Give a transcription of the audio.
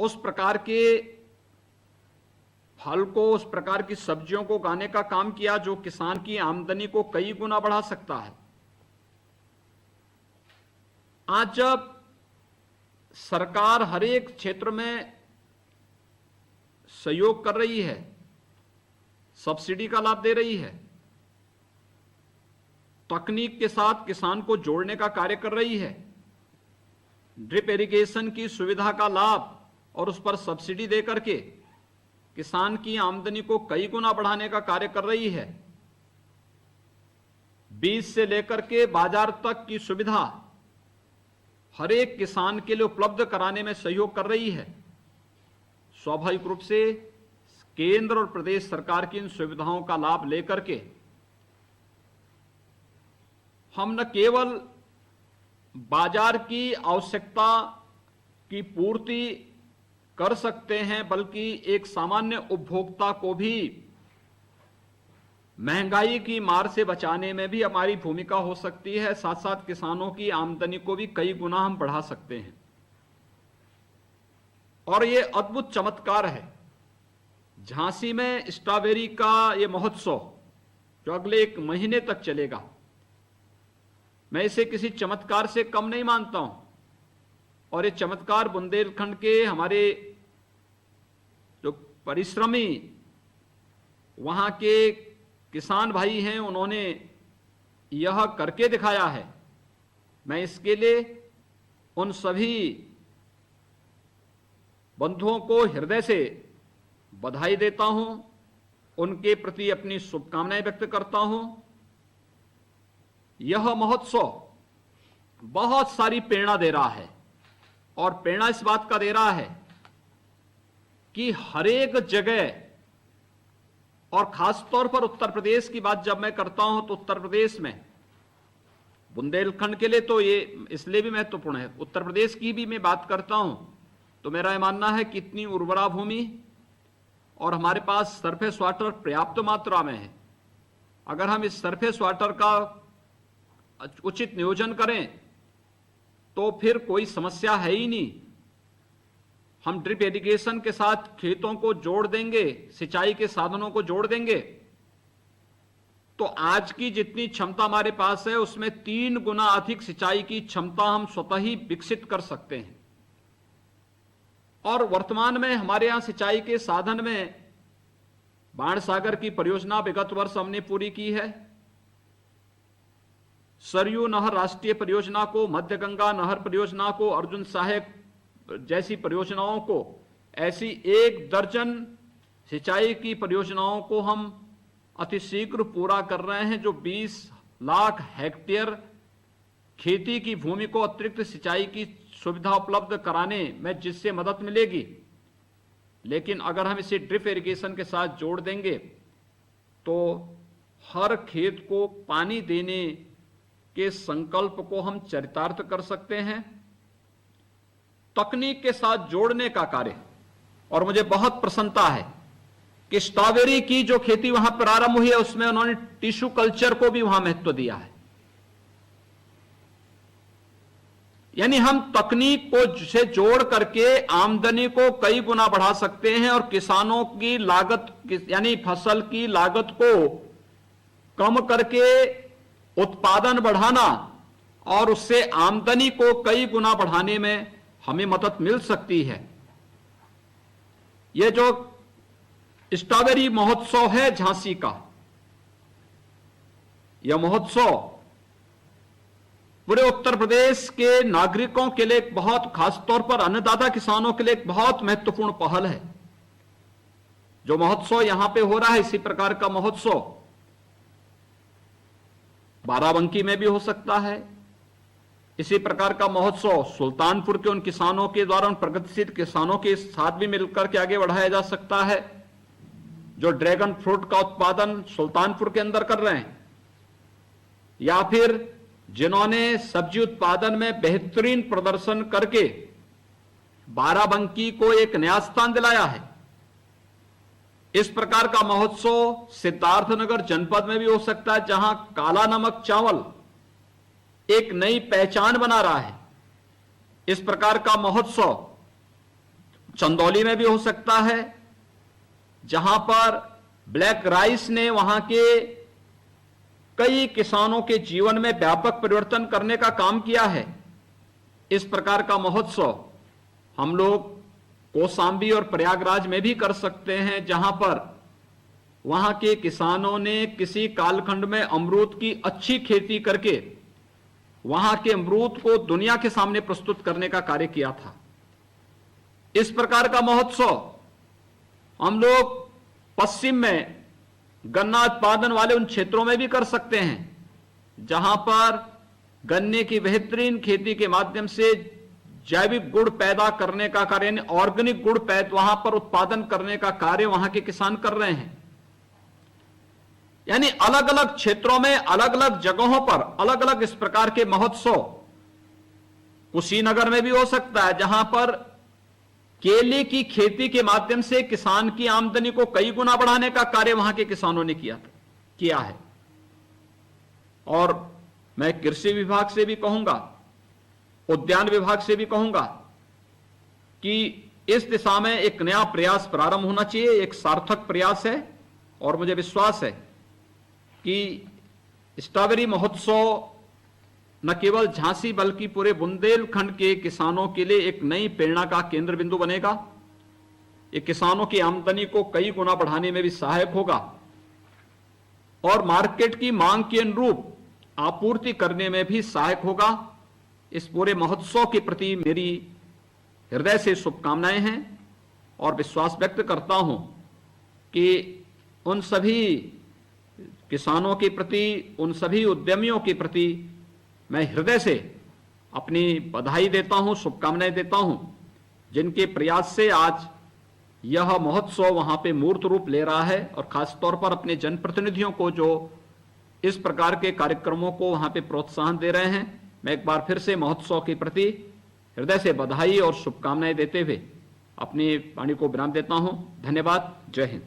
उस प्रकार के फल को, उस प्रकार की सब्जियों को उगाने का काम किया जो किसान की आमदनी को कई गुना बढ़ा सकता है। आज जब सरकार हर एक क्षेत्र में सहयोग कर रही है, सब्सिडी का लाभ दे रही है, तकनीक के साथ किसान को जोड़ने का कार्य कर रही है, ड्रिप इरिगेशन की सुविधा का लाभ और उस पर सब्सिडी देकर के किसान की आमदनी को कई गुना बढ़ाने का कार्य कर रही है, बीज से लेकर के बाजार तक की सुविधा हर एक किसान के लिए उपलब्ध कराने में सहयोग कर रही है। स्वाभाविक रूप से केंद्र और प्रदेश सरकार की इन सुविधाओं का लाभ लेकर के हम न केवल बाजार की आवश्यकता की पूर्ति कर सकते हैं, बल्कि एक सामान्य उपभोक्ता को भी महंगाई की मार से बचाने में भी हमारी भूमिका हो सकती है। साथ साथ किसानों की आमदनी को भी कई गुना हम बढ़ा सकते हैं। और ये अद्भुत चमत्कार है, झांसी में स्ट्रॉबेरी का ये महोत्सव जो अगले 1 महीने तक चलेगा, मैं इसे किसी चमत्कार से कम नहीं मानता हूं। और ये चमत्कार बुंदेलखंड के हमारे जो परिश्रमी वहां के किसान भाई हैं, उन्होंने यह करके दिखाया है। मैं इसके लिए उन सभी बंधुओं को हृदय से बधाई देता हूं, उनके प्रति अपनी शुभकामनाएं व्यक्त करता हूं। यह महोत्सव बहुत सारी प्रेरणा दे रहा है, और प्रेरणा इस बात का दे रहा है कि हर एक जगह, और खास तौर पर उत्तर प्रदेश की बात जब मैं करता हूं तो उत्तर प्रदेश में, बुंदेलखंड के लिए तो ये इसलिए भी महत्वपूर्ण है, उत्तर प्रदेश की भी मैं बात करता हूं तो मेरा यह मानना है कि इतनी उर्वरा भूमि और हमारे पास सरफेस वाटर पर्याप्त मात्रा में है। अगर हम इस सरफेस वाटर का उचित नियोजन करें तो फिर कोई समस्या है ही नहीं। हम ड्रिप इरिगेशन के साथ खेतों को जोड़ देंगे, सिंचाई के साधनों को जोड़ देंगे, तो आज की जितनी क्षमता हमारे पास है उसमें 3 गुना अधिक सिंचाई की क्षमता हम स्वतः ही विकसित कर सकते हैं। और वर्तमान में हमारे यहां सिंचाई के साधन में बाणसागर की परियोजना विगत वर्ष हमने पूरी की है, सरयू नहर राष्ट्रीय परियोजना को, मध्य गंगा नहर परियोजना को, अर्जुन सहायक जैसी परियोजनाओं को, ऐसी 1 दर्जन सिंचाई की परियोजनाओं को हम अतिशीघ्र पूरा कर रहे हैं, जो 20 लाख हेक्टेयर खेती की भूमि को अतिरिक्त सिंचाई की सुविधा उपलब्ध कराने में जिससे मदद मिलेगी। लेकिन अगर हम इसे ड्रिप इरिगेशन के साथ जोड़ देंगे तो हर खेत को पानी देने के संकल्प को हम चरितार्थ कर सकते हैं। तकनीक के साथ जोड़ने का कार्य, और मुझे बहुत प्रसन्नता है कि स्ट्रॉबेरी की जो खेती वहां प्रारंभ हुई है उसमें उन्होंने टिश्यू कल्चर को भी वहां महत्व दिया है। यानी हम तकनीक को से जोड़ करके आमदनी को कई गुना बढ़ा सकते हैं और किसानों की लागत, यानी फसल की लागत को कम करके उत्पादन बढ़ाना और उससे आमदनी को कई गुना बढ़ाने में हमें मदद मिल सकती है। यह जो स्ट्रॉबेरी महोत्सव है झांसी का, यह महोत्सव पूरे उत्तर प्रदेश के नागरिकों के लिए एक बहुत, खासतौर पर अन्नदाता किसानों के लिए एक बहुत महत्वपूर्ण पहल है। जो महोत्सव यहां पे हो रहा है, इसी प्रकार का महोत्सव बाराबंकी में भी हो सकता है। इसी प्रकार का महोत्सव सुल्तानपुर के उन किसानों के द्वारा, उन प्रगतिशील किसानों के साथ भी मिलकर के आगे बढ़ाया जा सकता है जो ड्रैगन फ्रूट का उत्पादन सुल्तानपुर के अंदर कर रहे हैं, या फिर जिन्होंने सब्जी उत्पादन में बेहतरीन प्रदर्शन करके बाराबंकी को एक नया स्थान दिलाया है। इस प्रकार का महोत्सव सिद्धार्थनगर जनपद में भी हो सकता है, जहां काला नमक चावल एक नई पहचान बना रहा है। इस प्रकार का महोत्सव चंदौली में भी हो सकता है, जहां पर ब्लैक राइस ने वहां के कई किसानों के जीवन में व्यापक परिवर्तन करने का काम किया है। इस प्रकार का महोत्सव हम लोग कौशाम्बी और प्रयागराज में भी कर सकते हैं, जहां पर वहां के किसानों ने किसी कालखंड में अमरूद की अच्छी खेती करके वहां के अमरूद को दुनिया के सामने प्रस्तुत करने का कार्य किया था। इस प्रकार का महोत्सव हम लोग पश्चिम में गन्ना उत्पादन वाले उन क्षेत्रों में भी कर सकते हैं, जहां पर गन्ने की बेहतरीन खेती के माध्यम से जैविक गुड़ पैदा करने का कार्य, यानी ऑर्गेनिक गुड़ वहां पर उत्पादन करने का कार्य वहां के किसान कर रहे हैं। यानी अलग अलग क्षेत्रों में, अलग अलग जगहों पर अलग अलग इस प्रकार के महोत्सव, कुशीनगर में भी हो सकता है, जहां पर केले की खेती के माध्यम से किसान की आमदनी को कई गुना बढ़ाने का कार्य वहां के किसानों ने किया है। और मैं कृषि विभाग से भी कहूंगा, उद्यान विभाग से भी कहूंगा कि इस दिशा में एक नया प्रयास प्रारंभ होना चाहिए। एक सार्थक प्रयास है और मुझे विश्वास है कि स्ट्रॉबेरी महोत्सव न केवल झांसी बल्कि पूरे बुंदेलखंड के किसानों के लिए एक नई प्रेरणा का केंद्र बिंदु बनेगा। ये किसानों की आमदनी को कई गुना बढ़ाने में भी सहायक होगा और मार्केट की मांग के अनुरूप आपूर्ति करने में भी सहायक होगा। इस पूरे महोत्सव के प्रति मेरी हृदय से शुभकामनाएं हैं और विश्वास व्यक्त करता हूं कि उन सभी किसानों के प्रति, उन सभी उद्यमियों के प्रति मैं हृदय से अपनी बधाई देता हूं, शुभकामनाएं देता हूं, जिनके प्रयास से आज यह महोत्सव वहां पे मूर्त रूप ले रहा है। और खासतौर पर अपने जनप्रतिनिधियों को जो इस प्रकार के कार्यक्रमों को वहां पे प्रोत्साहन दे रहे हैं, मैं एक बार फिर से महोत्सव के प्रति हृदय से बधाई और शुभकामनाएं देते हुए अपनी वाणी को विराम देता हूं। धन्यवाद। जय हिंद।